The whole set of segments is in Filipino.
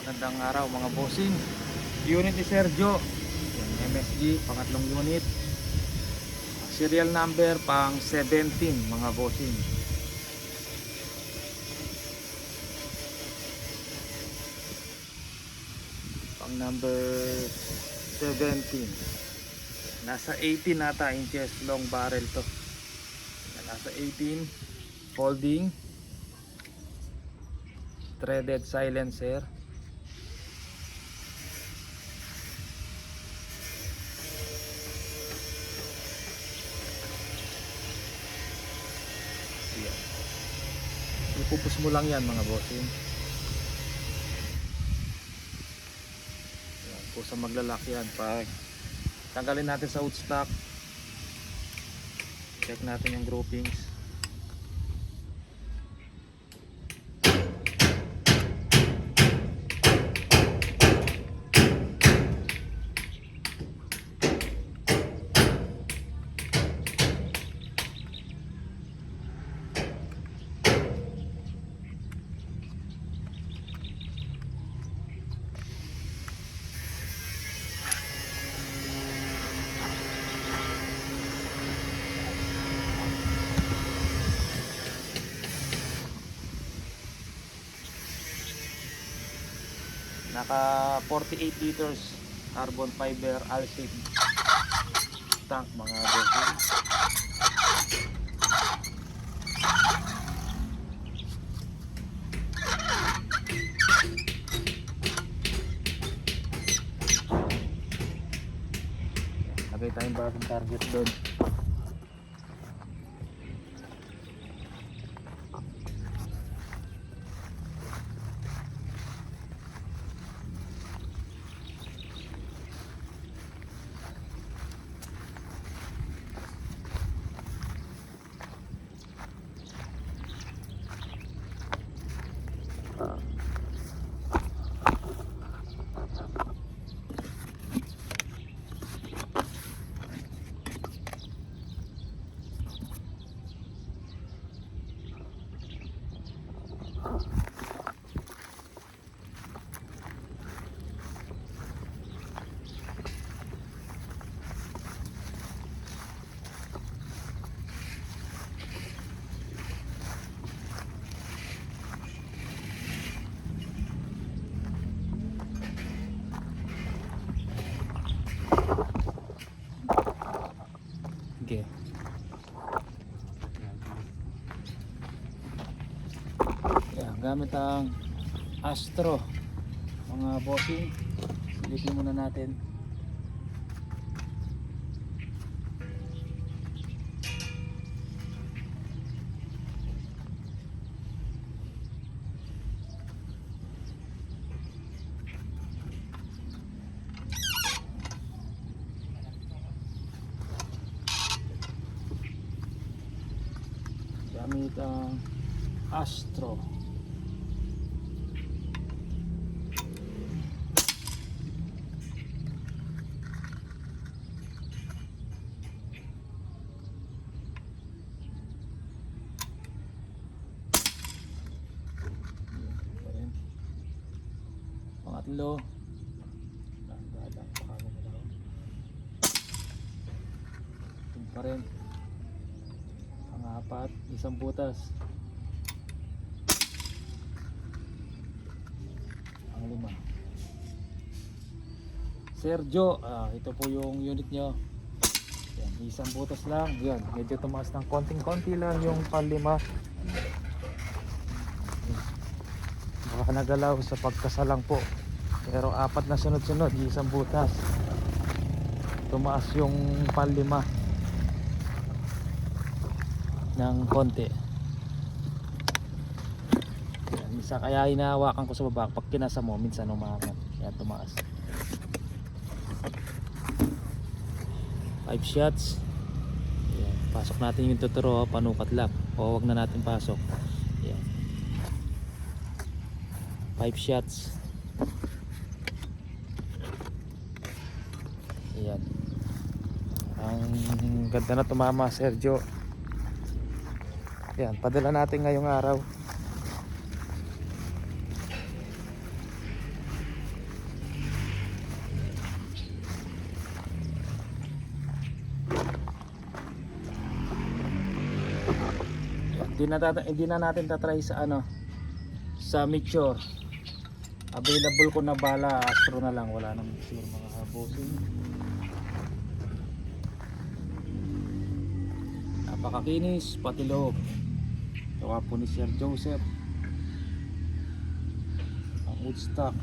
Magandang araw mga bossing. Unit ni Sergio. Yan, MSG, pangatlong unit. Serial number pang 17 mga bossing. Pang number 17. Nasa 18 nata inches long barrel to. Yan, nasa 18. Folding. Threaded silencer. Ipupus mo lang yan mga bossing. Yan, pusa maglalak yan. Pag tanggalin natin sa hoodstock, check natin yung groupings. Naka 48 liters carbon fiber Alcid tank mga bossing. Lagay tayong bagong target doon. Okay. Yan, gamit ang Astro mga bossing. Silipin muna natin. Gamit ang Astro. Pangatlo. Ito pa rin. Pangapat, isang butas. Ang lima. Sergio, ito po yung unit nyo. Yan, isang butas lang. Yan, medyo tumaas ng konting-konti lang yung panlima. Baka nagalaw sa pagkasalang po. Pero apat na sunod-sunod, isang butas. Tumaas yung panlima ng konti. Yan, minsan kaya hinahawakan ko sa baba. Pag kinasa mo, minsan umangat. Yan, tumaas. 5 shots. Yan, pasok natin yung tuturo, panukat lang. O wag na natin pasok. Yan. 5 shots. Yan. Ang ganda na tumama, Sergio. Yan, padala natin ngayong araw. Hindi na natin tatry sa sa Meteor. Available ko na bala, Astro na lang, wala nang Meteor mga bossing. Napakakinis pati loob. Gawa po ni Sir Joseph. Ang Woodstock.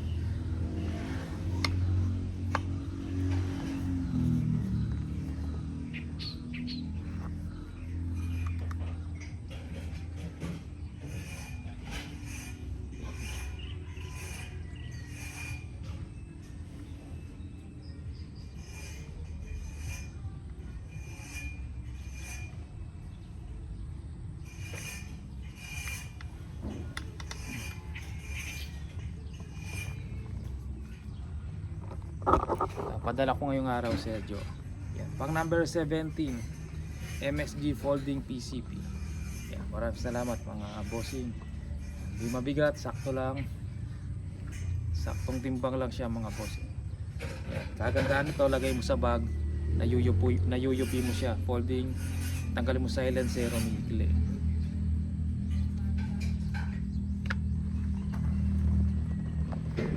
Padala ko ngayong araw, Sergio. Yan, pang number 17, MSG Folding PCP. Yan, maraming salamat mga bossing. Hindi mabigat, sakto lang. Saktong timbang lang siya mga bossing. Yan, kagandaan ito, lagay mo sa bag, nayuyupi mo siya, folding, tanggalin mo silencer, umikli.